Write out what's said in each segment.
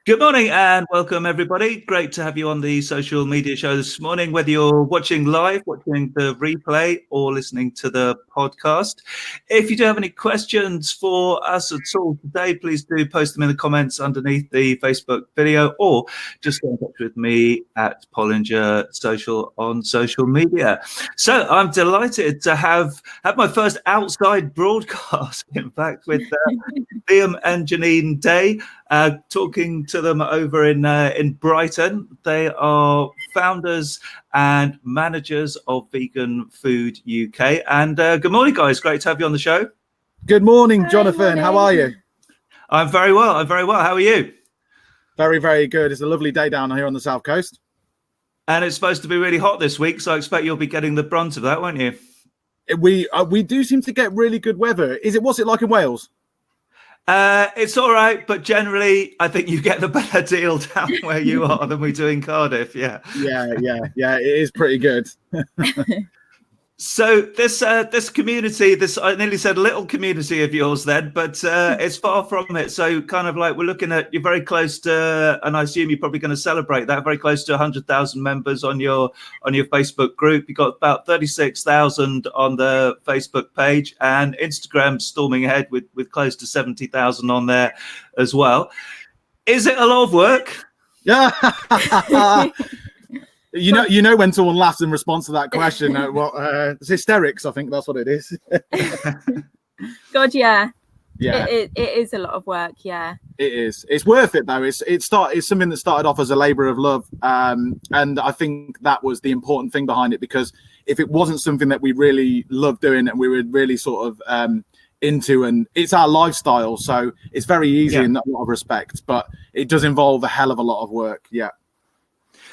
Good morning and welcome, everybody. Great to have you on the social media show this morning, whether you're watching live, watching the replay, or listening to the podcast. If you do have any questions for us at all today, please do post them in the comments underneath the Facebook video, or just get in touch with me at Pollinger Social on social media. So I'm delighted to have my first outside broadcast, in fact, with Liam and Janine Day. Talking to them over in Brighton. They are founders and managers of Vegan Food UK. And good morning, guys. Great to have you on the show. Good morning, Jonathan. How are you? I'm very well. How are you? Very, very good. It's a lovely day down here on the south coast. And it's supposed to be really hot this week, so I expect you'll be getting the brunt of that, won't you? We do seem to get really good weather. What's it like in Wales? It's all right, but generally, I think you get the better deal down where you are than we do in Cardiff. Yeah. It is pretty good. So this community, I nearly said little community of yours then, but it's far from it. So kind of like we're looking at, you're very close to, and I assume you're probably going to celebrate that, very close to 100,000 members on your Facebook group. You've got about 36,000 on the Facebook page, and Instagram storming ahead with close to 70,000 on there as well. Is it a lot of work? Yeah. You know when someone laughs in response to that question. It's hysterics. I think that's what it is. God, yeah. Yeah. It is a lot of work. Yeah. It is. It's worth it though. It's something that started off as a labour of love, and I think that was the important thing behind it. Because if it wasn't something that we really loved doing and we were really sort of into, and it's our lifestyle, so it's very easy in a lot of respects, but it does involve a hell of a lot of work. Yeah.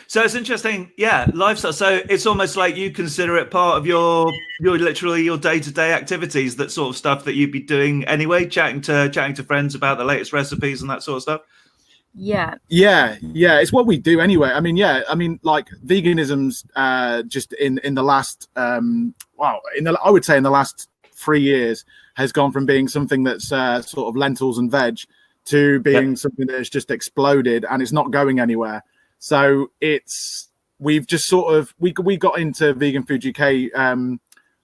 So it's interesting, lifestyle. So it's almost like you consider it part of your day-to-day activities, that sort of stuff that you'd be doing anyway, chatting to friends about the latest recipes and that sort of stuff. Yeah. It's what we do anyway. I mean, like veganism's just in the last I would say in the last 3 years has gone from being something that's sort of lentils and veg to being something that's just exploded, and it's not going anywhere. So we've just sort of, we got into Vegan Food UK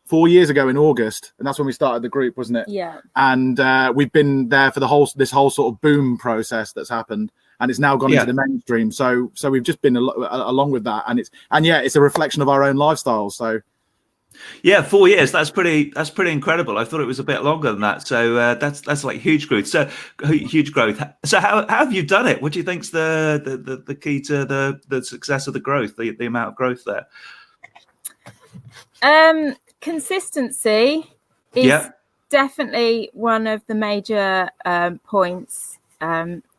4 years ago in August, and that's when we started the group, wasn't it? Yeah. And we've been there for this whole sort of boom process that's happened, and it's now gone into the mainstream. So we've just been along with that, and it's a reflection of our own lifestyles. So. Yeah, 4 years. That's pretty incredible. I thought it was a bit longer than that. So that's like huge growth. So huge growth. So how have you done it? What do you think's the key to the success of the growth, the amount of growth there? Consistency is definitely one of the major points.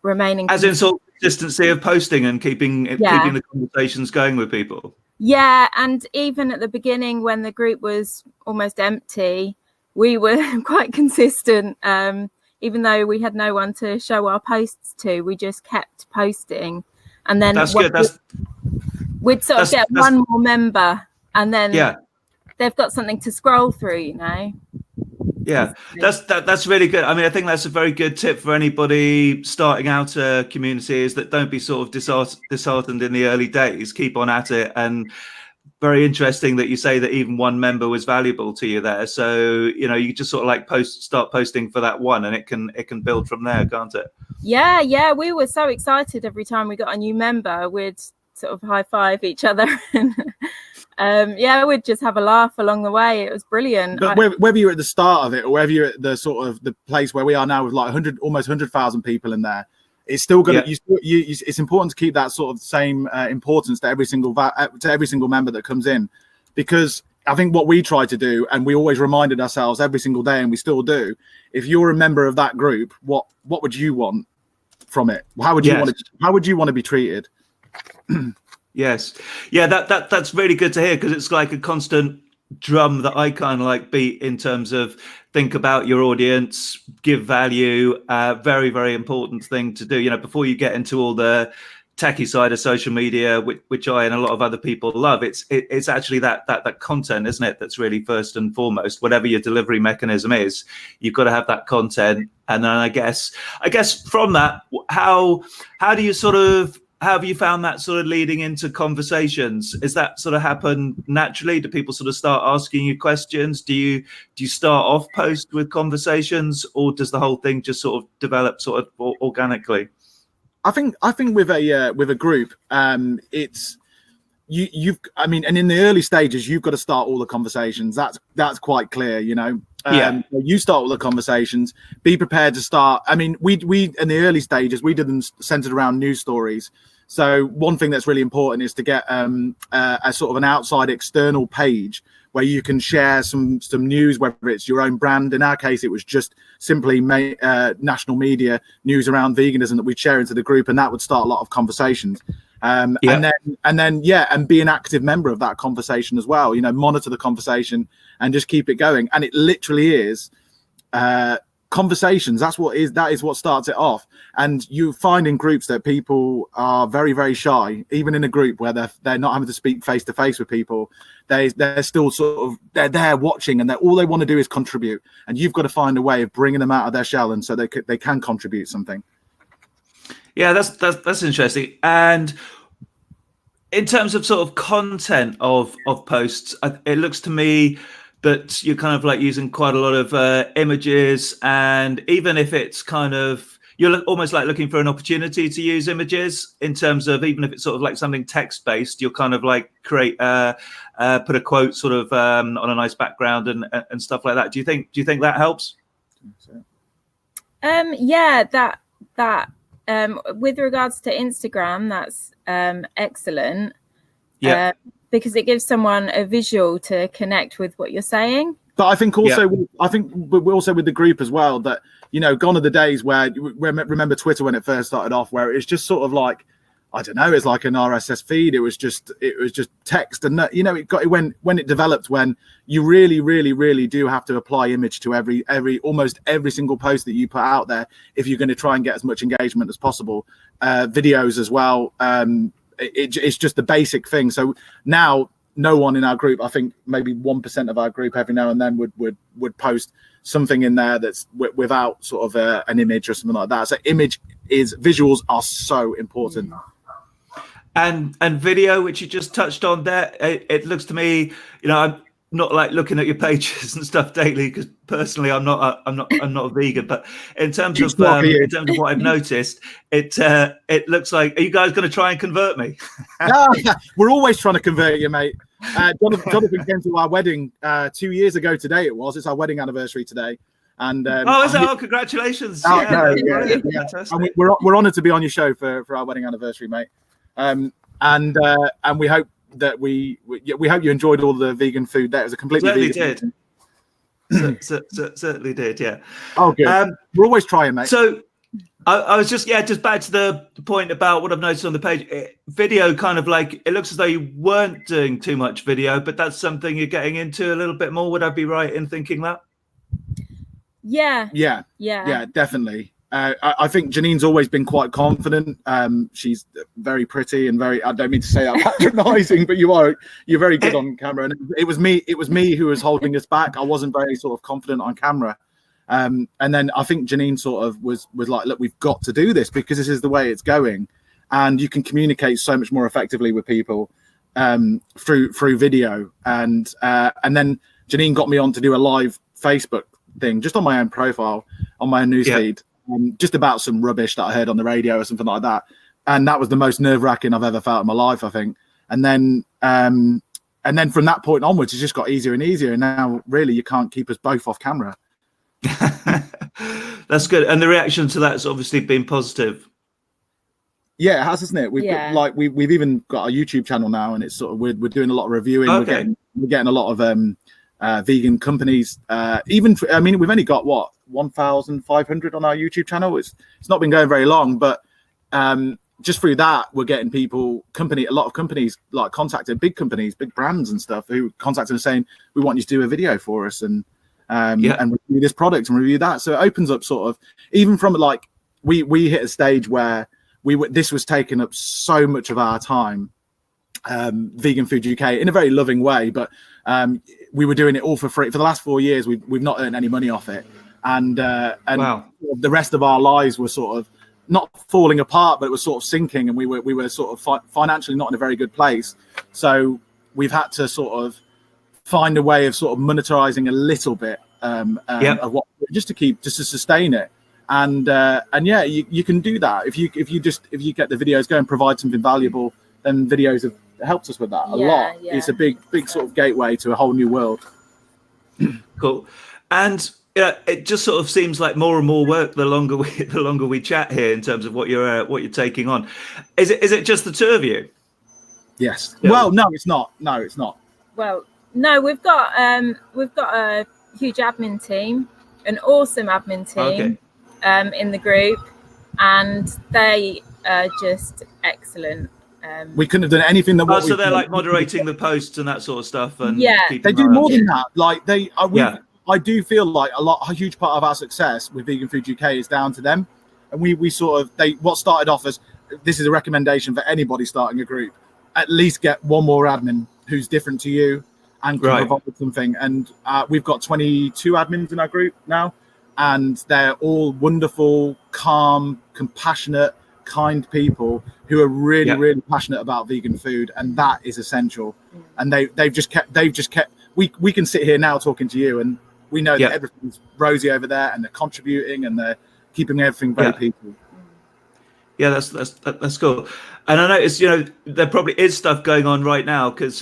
Remaining as in sort of consistency of posting and keeping the conversations going with people. Yeah, and even at the beginning when the group was almost empty, we were quite consistent. Even though we had no one to show our posts to, we just kept posting. And then that's good. We'd sort of get one more member, and then they've got something to scroll through, you know. Yeah, that's really good. I mean, I think that's a very good tip for anybody starting out a community, is that don't be sort of disheartened in the early days. Keep on at it. And very interesting that you say that even one member was valuable to you there. So, you just sort of like start posting for that one, and it can build from there, can't it? Yeah. We were so excited every time we got a new member. We'd sort of high five each other. We'd just have a laugh along the way. It was brilliant. But whether you're at the start of it or whether you're at the sort of the place where we are now with like almost 100,000 people in there, it's still going to. It's important to keep that sort of same importance to every single member that comes in, because I think what we try to do, and we always reminded ourselves every single day, and we still do. If you're a member of that group, what would you want from it? How would you want to be treated? Yes. Yeah, that's really good to hear, because it's like a constant drum that I kind of like beat in terms of think about your audience, give value, very, very important thing to do, before you get into all the techie side of social media, which I and a lot of other people love. It's actually that content, isn't it? That's really first and foremost. Whatever your delivery mechanism is, you've got to have that content. And then I guess from that, how do you how have you found that sort of leading into conversations? Is that sort of happen naturally? Do people sort of start asking you questions? Do you start off post with conversations, or does the whole thing just sort of develop sort of organically? I think with a group, it's you've I mean, and in the early stages, you've got to start all the conversations. That's quite clear, you know. You start all the conversations. Be prepared to start. I mean, we in the early stages, we did them centered around news stories. So one thing that's really important is to get a sort of an outside external page where you can share some news, whether it's your own brand. In our case, it was just simply national media news around veganism that we'd share into the group, and that would start a lot of conversations. And then be an active member of that conversation as well. You know, monitor the conversation and just keep it going. And it literally is conversations. That is what starts it off. And you find in groups that people are very, very shy, even in a group where they're not having to speak face to face with people. They're still they're there watching, and all they want to do is contribute. And you've got to find a way of bringing them out of their shell, and so they can contribute something. Yeah, that's interesting. And in terms of sort of content of posts, it looks to me that you're kind of like using quite a lot of images, and even if it's kind of, you're almost like looking for an opportunity to use images in terms of, even if it's sort of like something text based, you'll kind of like create put a quote sort of on a nice background and stuff like that. Do you think that helps? With regards to Instagram, that's excellent. Yeah. Because it gives someone a visual to connect with what you're saying. But I think also, we're also with the group as well, that, you know, gone are the days where, remember Twitter when it first started off, where it's just sort of like, I don't know, it's like an RSS feed. It was just text, and you know, when it developed, when you really, really, really do have to apply image to almost every single post that you put out there if you're going to try and get as much engagement as possible. Videos as well. It's just the basic thing. So now no one in our group, I think maybe 1% of our group every now and then would post something in there that's without sort of an image or something like that. So visuals are so important. And video, which you just touched on there, it looks to me, you know, I'm not like looking at your pages and stuff daily, because personally I'm not a vegan, but in terms of what I've noticed, it looks like, are you guys going to try and convert me? We're always trying to convert you, mate. Jonathan came to our wedding 2 years ago today. It's our wedding anniversary today. And congratulations. And we're honored to be on your show for our wedding anniversary, mate. And we hope that we hope you enjoyed all the vegan food. That was a completely vegan. Certainly did, yeah. Oh, good. We're always trying, mate. So I was just back to the point about what I've noticed on the page. Video, kind of like, it looks as though you weren't doing too much video, but that's something you're getting into a little bit more. Would I be right in thinking that? Yeah, definitely. I think Janine's always been quite confident. She's very pretty and very, I don't mean to say that patronizing, but you're very good on camera. And it was me who was holding us back. I wasn't very sort of confident on camera. And then I think Janine sort of was like, look, we've got to do this because this is the way it's going. And you can communicate so much more effectively with people through video. And then Janine got me on to do a live Facebook thing just on my own profile, on my own newsfeed. Just about some rubbish that I heard on the radio or something like that. And that was the most nerve-wracking I've ever felt in my life, I think. And then from that point onwards, it just got easier and easier. And now really you can't keep us both off camera. That's good. And the reaction to that's obviously been positive. Yeah, it has, isn't it? We've even got a YouTube channel now, and it's sort of we're doing a lot of reviewing. Okay. We're getting a lot of vegan companies. We've only got 1,500 on our YouTube channel. It's not been going very long, but just through that, we're getting a lot of companies like contacted, big companies, big brands and stuff, who contacted us saying, we want you to do a video for us and review this product and review that. So it opens up sort of, even from like, we hit a stage where this was taking up so much of our time. Vegan Food UK in a very loving way, but we were doing it all for free for the last 4 years. We've not earned any money off it, and wow. The rest of our lives were sort of not falling apart, but it was sort of sinking, and we were sort of financially not in a very good place. So we've had to sort of find a way of sort of monetizing a little bit of what, just to sustain it. And yeah, you can do that if you get the videos, go and provide something valuable. Then videos have helped us with that a lot. Yeah. It's a big sort of gateway to a whole new world. Cool. And it just sort of seems like more and more work the longer we chat here in terms of what you're taking on. Is it just the two of you? Yes. Yeah. Well, no, it's not. No, it's not. Well, no, we've got a huge admin team, an awesome admin team, in the group, and they are just excellent. We couldn't have done anything that. So they're like moderating the posts and that sort of stuff, and they do more than that. Like I do feel like a huge part of our success with Vegan Food UK is down to them, and we sort of what started off as, this is a recommendation for anybody starting a group, at least get one more admin who's different to you and can provide something. And we've got 22 admins in our group now, and they're all wonderful, calm, compassionate, kind people who are really really passionate about vegan food, and that is essential. And they've just kept we can sit here now talking to you, and we know that everything's rosy over there, and they're contributing, and they're keeping everything very peaceful. Yeah, that's cool. And I noticed, there probably is stuff going on right now, because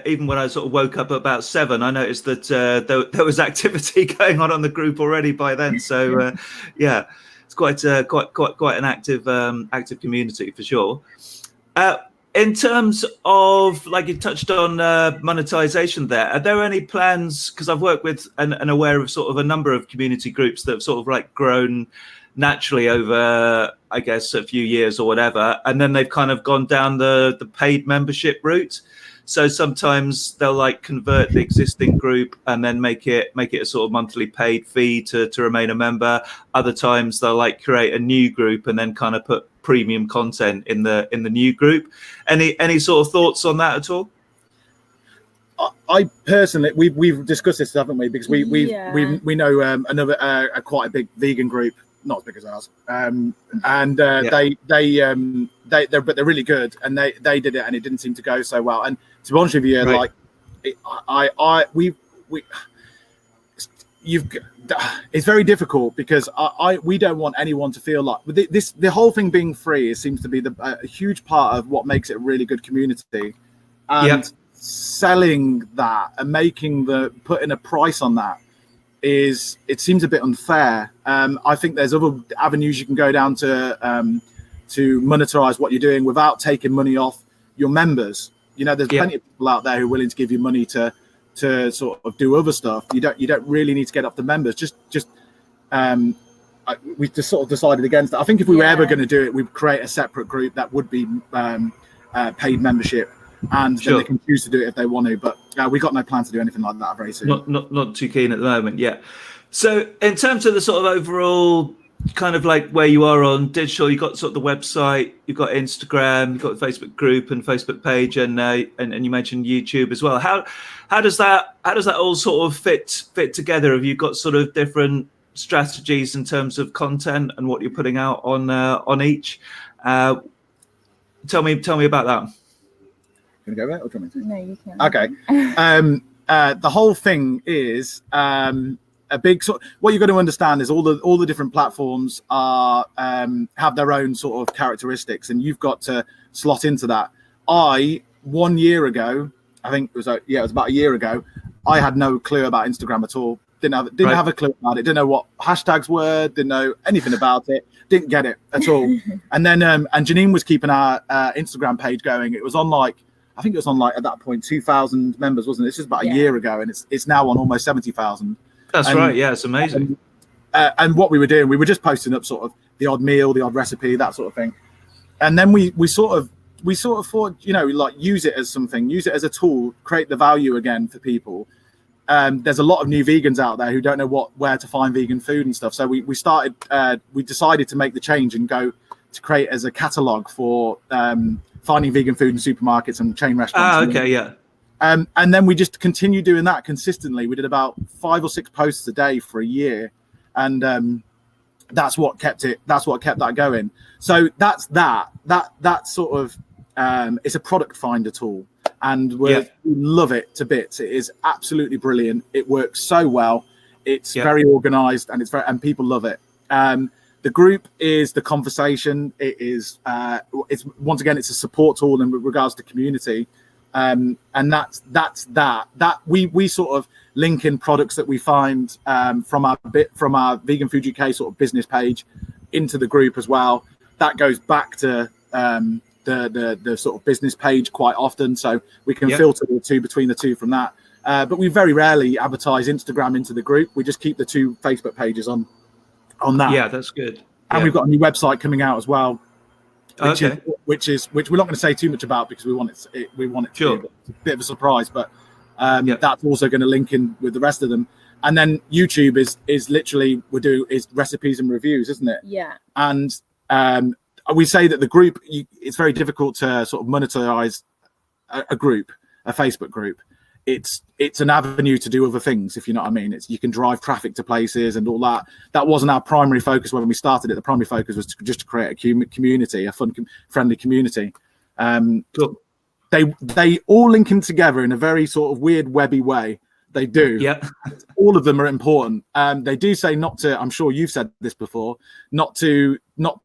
even when I sort of woke up at about 7, I noticed that there was activity going on the group already by then. So it's quite an active community for sure. In terms of, like you touched on monetization there, are there any plans? Because I've worked with and aware of sort of a number of community groups that have sort of like grown naturally over, I guess, a few years or whatever, and then they've kind of gone down the paid membership route. So sometimes they'll like convert the existing group and then make it a sort of monthly paid fee to remain a member. Other times they'll like create a new group and then kind of put premium content in the new group. Any sort of thoughts on that at all? I personally, we've discussed this, haven't we? Because we know another quite a big vegan group, not as big as ours, but they're really good, and they did it, and it didn't seem to go so well. And to be honest with you, it's very difficult, because we don't want anyone to feel like the whole thing being free seems to be a huge part of what makes it a really good community, and selling that and putting a price on that it seems a bit unfair. I think there's other avenues you can go down to monetize what you're doing without taking money off your members. There's plenty of people out there who are willing to give you money to sort of do other stuff. You don't really need to get off the members. We just sort of decided against that. I think if we were ever going to do it, we'd create a separate group that would be paid membership, and then they can choose to do it if they want to. But we got no plan to do anything like that very soon. Not too keen at the moment. Yeah. So in terms of the sort of overall kind of like where you are on digital, you've got sort of the website, you've got Instagram, you've got the Facebook group and Facebook page, and you mentioned YouTube as well. How does that all sort of fit together? Have you got sort of different strategies in terms of content and what you're putting out on each? Tell me about that. Can you go there, or do you want me to? No, you can. Okay. The whole thing is a big sort. What you've got to understand is all the different platforms are have their own sort of characteristics, and you've got to slot into that. 1 year ago, I think it was about a year ago, I had no clue about Instagram at all. Didn't have a clue about it. Didn't know what hashtags were. Didn't know anything about it. Didn't get it at all. And then and Janine was keeping our Instagram page going. It was on I think it was on at that point 2,000 members, wasn't it? This was about a year ago, and it's now on almost 70,000. That's right. Yeah, it's amazing. And what we were doing, we were just posting up sort of the odd meal, the odd recipe, that sort of thing. And then we sort of thought, use it as something, use it as a tool, create the value again for people. There's a lot of new vegans out there who don't know where to find vegan food and stuff. So we decided to make the change and go to create as a catalog for finding vegan food in supermarkets and chain restaurants. Okay, yeah. And then we just continue doing that consistently. We did about 5 or 6 posts a day for a year, and that's what kept that going. So that's sort of it's a product finder tool, and we love it to bits. It is absolutely brilliant. It works so well. It's very organized, and people love it. The group is the conversation. It is it's once again, it's a support tool in regards to community. And that's that we sort of link in products that we find from our Vegan Food UK sort of business page into the group as well. That goes back to the sort of business page quite often, so we can filter between the two from that. But we very rarely advertise Instagram into the group. We just keep the 2 Facebook pages on that. Yeah, that's good. And we've got a new website coming out as well. Which we're not going to say too much about because we want it to be a bit of a surprise, but that's also going to link in with the rest of them. And then YouTube is literally is recipes and reviews, isn't it? Yeah. And we say that the group, it's very difficult to sort of monetize a group, a Facebook group. It's an avenue to do other things, if you know what I mean. You can drive traffic to places and all that. That wasn't our primary focus when we started it. The primary focus was just to create a community, a fun, friendly community. Cool. They all link in together in a very sort of weird, webby way. They do. Yeah. All of them are important. They do say not to. I'm sure you've said this before. Not to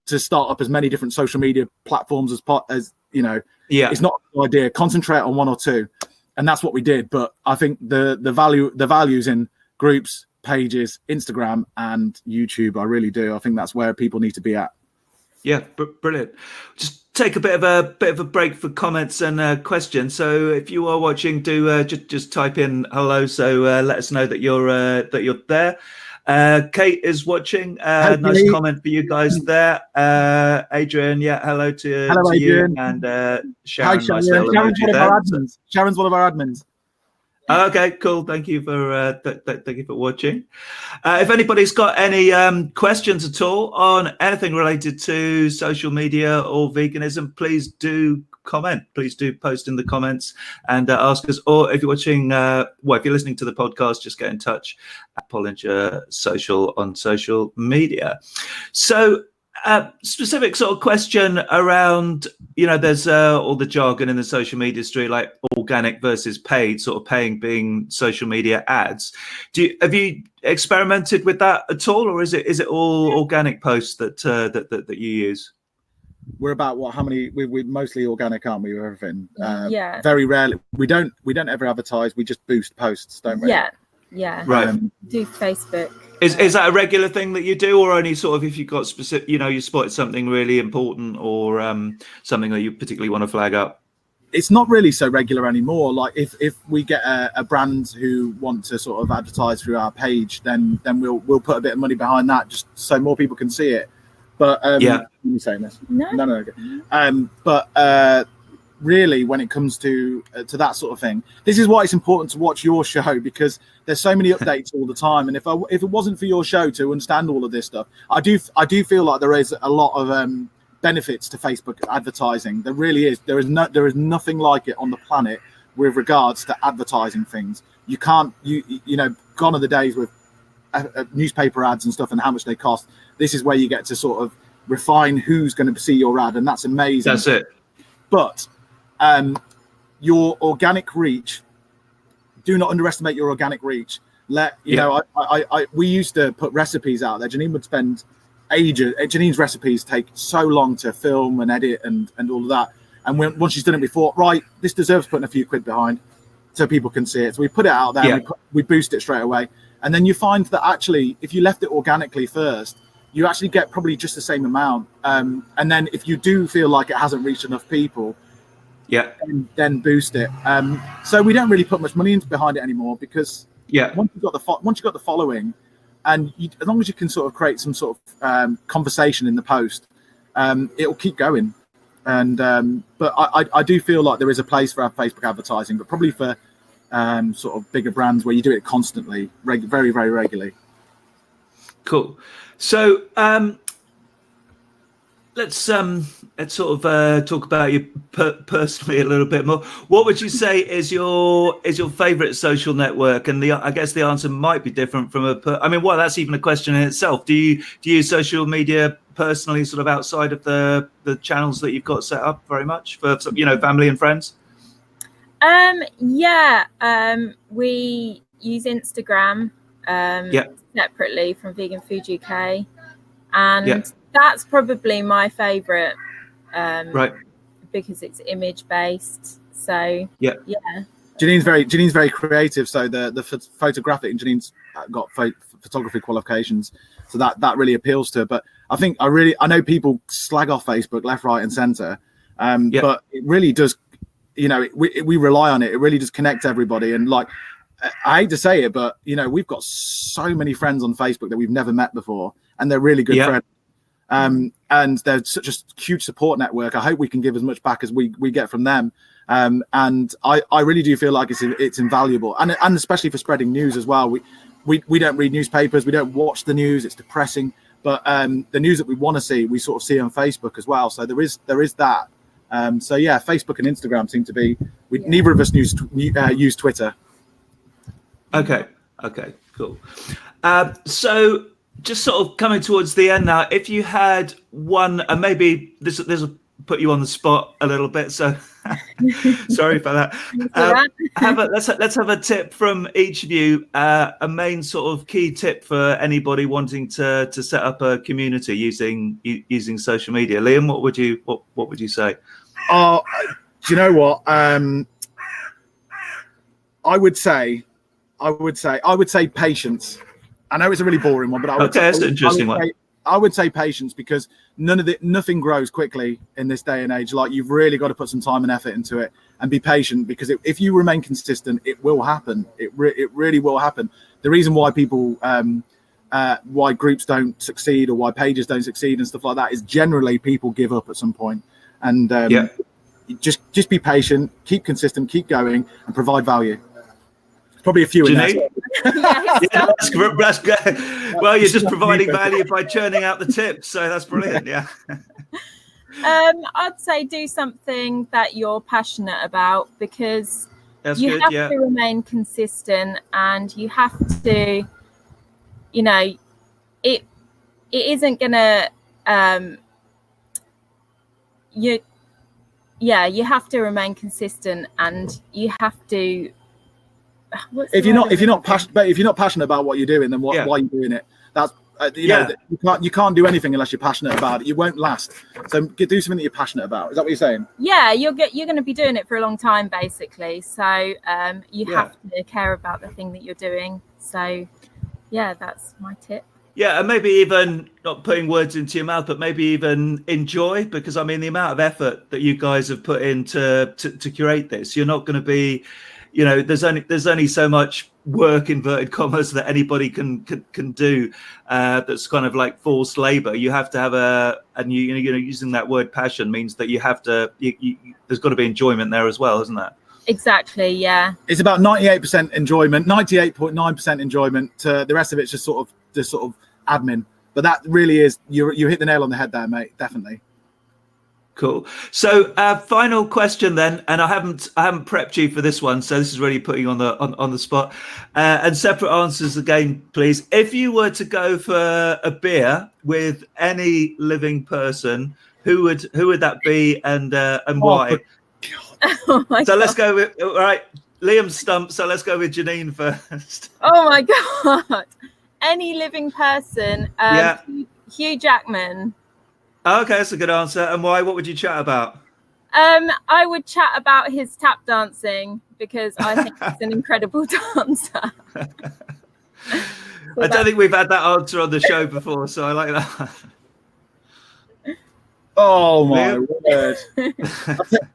start up as many different social media platforms as you know. Yeah. It's not a good idea. Concentrate on 1 or 2. And that's what we did. But I think the values in groups, pages, Instagram, and YouTube, I really do. I think that's where people need to be at. Yeah, brilliant. Just take a bit of a break for comments and questions. So if you are watching, do just type in hello. So let us know that you're there. Kate is watching. Nice comment for you guys there. Adrian, hello to Adrian. You. And Sharon. Hi, Sharon. Sharon's one of our admins. Okay, cool. Thank you for watching. If anybody's got any questions at all on anything related to social media or veganism, please do comment. Please do post in the comments and ask us. Or if you're watching, if you're listening to the podcast, just get in touch at Pollinger Social on social media. So, specific sort of question around, there's all the jargon in the social media street, like organic versus paid, sort of paying being social media ads. Have you experimented with that at all, or is it all organic posts that you use? We're about how many? We're mostly organic, aren't we? With everything. Yeah. Very rarely. We don't ever advertise. We just boost posts, don't we? Yeah. Right. Do Facebook. Is that a regular thing that you do, or only sort of if you've got specific, you spotted something really important or something that you particularly want to flag up? It's not really so regular anymore. Like if we get a brand who want to sort of advertise through our page, then we'll put a bit of money behind that just so more people can see it. But are you saying this? No. Okay. But really, when it comes to that sort of thing, this is why it's important to watch your show, because there's so many updates all the time. And if it wasn't for your show to understand all of this stuff, I do feel like there is a lot of benefits to Facebook advertising. There really is. There is nothing like it on the planet with regards to advertising things. You can't gone are the days with newspaper ads and stuff and how much they cost. This is where you get to sort of refine who's going to see your ad, and that's amazing. That's it. But your organic reach, do not underestimate your organic reach. We used to put recipes out there. Janine would spend ages. Janine's recipes take so long to film and edit and all of that. And once she's done it before, right, this deserves putting a few quid behind so people can see it. So we put it out there, and we boost it straight away. And then you find that actually, if you left it organically first, you actually get probably just the same amount. And then if you do feel like it hasn't reached enough people, then boost it. So we don't really put much money behind it anymore, because once you've got the following, and as long as you can sort of create some sort of conversation in the post, it'll keep going. And but I do feel like there is a place for our Facebook advertising, but probably for sort of bigger brands where you do it constantly, very, very regularly. Cool. So let's sort of talk about you personally a little bit more. What would you say is your favorite social network? And I guess the answer might be different from that's even a question in itself. Do you use social media personally, sort of outside of the channels that you've got set up very much for, family and friends? We use Instagram separately from Vegan Food UK, and that's probably my favorite, right, because it's image based. So yeah. Janine's very creative, so the photographic, and Janine's got photography qualifications, so that really appeals to her. But I know people slag off Facebook left, right, and center, but it really does. We rely on it. It really does connect everybody. And like, I hate to say it, but we've got so many friends on Facebook that we've never met before, and they're really good friends. And they're such a huge support network. I hope we can give as much back as we get from them. And I really do feel like it's invaluable, and especially for spreading news as well. We don't read newspapers, we don't watch the news. It's depressing. But the news that we want to see, we sort of see on Facebook as well. So there is that. So yeah, Facebook and Instagram seem to be. Neither of us use Twitter. Okay, cool. So just sort of coming towards the end now, if you had one, and maybe this will put you on the spot a little bit, so sorry for that. Let's have a tip from each of you, a main sort of key tip for anybody wanting to set up a community using social media. Liam, what would you say? Do you know what? I would say patience. I know it's a really boring one, but that's an interesting one. I would say patience, because nothing grows quickly in this day and age. Like, you've really got to put some time and effort into it and be patient, because if you remain consistent, it will happen. It really will happen. The reason why people, why groups don't succeed or why pages don't succeed and stuff like that is generally people give up at some point. And just be patient, keep consistent, keep going, and provide value. Probably a few in there. That's good. Well, you're just providing value by churning out the tips, so that's brilliant. Yeah. I'd say do something that you're passionate about, because you have to remain consistent, and you have to, it isn't gonna you have to remain consistent, and you have to. If you're not passionate about what you're doing, then why are you doing it? That's you can't do anything unless you're passionate about it. You won't last. So do something that you're passionate about. Is that what you're saying? Yeah, you're going to be doing it for a long time, basically. So you have to care about the thing that you're doing. So yeah, that's my tip. Yeah, and maybe even not putting words into your mouth, but maybe even enjoy, because I mean, the amount of effort that you guys have put in to curate this, you're not going to be. There's only so much work, inverted commas, that anybody can do. That's kind of like forced labor. You have to have using that word passion means that you have to. There's got to be enjoyment there as well, isn't that? Exactly. Yeah. It's about 98% enjoyment, 98.9% enjoyment. The rest of it's just sort of admin. But that really is you hit the nail on the head there, mate. Definitely. Cool. So final question then, and I haven't prepped you for this one, so this is really putting you on the spot. And separate answers again, please. If you were to go for a beer with any living person, who would that be, and why? Oh my God. Let's go with Liam's stump. So let's go with Janine first. Oh my God! Any living person? Hugh Jackman. Okay, that's a good answer. And why? What would you chat about? I would chat about his tap dancing, because I think he's an incredible dancer. I don't think we've had that answer on the show before, so I like that. Oh my word!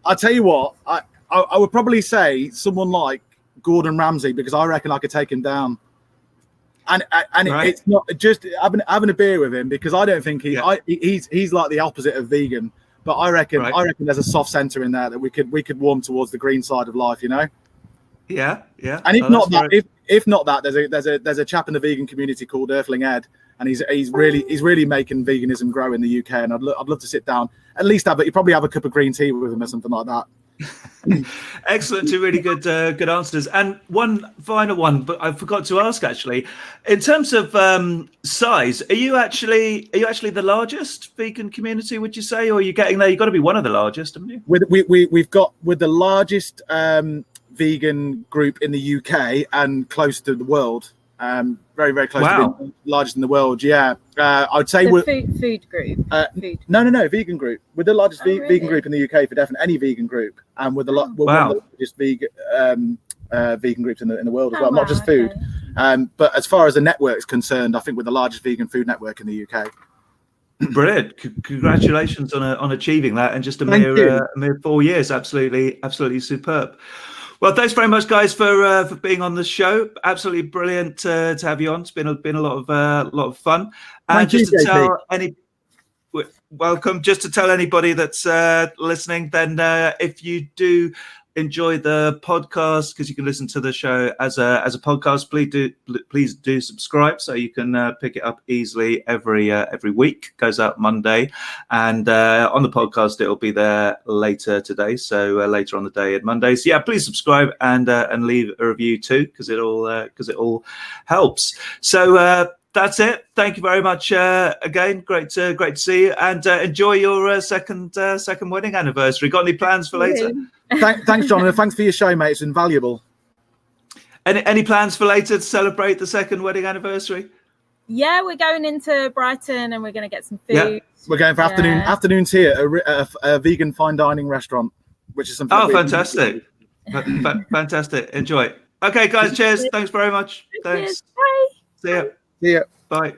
I tell you what, I would probably say someone like Gordon Ramsay, because I reckon I could take him down. And it's not just having a beer with him, because I don't think he's like the opposite of vegan. But I reckon there's a soft centre in there that we could warm towards the green side of life, Yeah. And if not that, there's a chap in the vegan community called Earthling Ed, and he's really making veganism grow in the UK. And I'd love to sit down, at least you probably have a cup of green tea with him or something like that. Excellent, two really good answers. And one final one, but I forgot to ask actually. In terms of size, are you actually the largest vegan community? Would you say, or are you getting there? You've got to be one of the largest, haven't you? We're the largest vegan group in the UK and close to the world. Very, very close to being largest in the world. Yeah, I would say we're food group. No, vegan group. We're the largest vegan group in the UK for definitely any vegan group, and we're one of the largest vegan groups in the world as well. Not just food, but as far as the network's concerned, I think we're the largest vegan food network in the UK. Brilliant! Congratulations on achieving that in just a mere 4 years. Absolutely superb. Well, thanks very much, guys, for being on the show. Absolutely brilliant to have you on. It's been a lot of fun. And just to tell welcome. Just to tell anybody that's listening, then if you do enjoy the podcast, because you can listen to the show as a podcast, please do subscribe so you can pick it up easily every week. Goes out Monday, and on the podcast it'll be there later today, so later on the day at Monday. So yeah, please subscribe and leave a review too, because it all helps. So that's it. Thank you very much again. Great to see you, and enjoy your second wedding anniversary. Got any plans for later? Thanks, Jonathan. Thanks for your show, mate. It's invaluable. Any plans for later to celebrate the second wedding anniversary? Yeah, we're going into Brighton and we're going to get some food. Yeah. We're going for afternoon tea at a vegan fine dining restaurant, which is something. Oh, fantastic! Fantastic. Enjoy. Okay, guys. Cheers. Thanks very much. Thanks. Bye. See ya. See ya. Bye.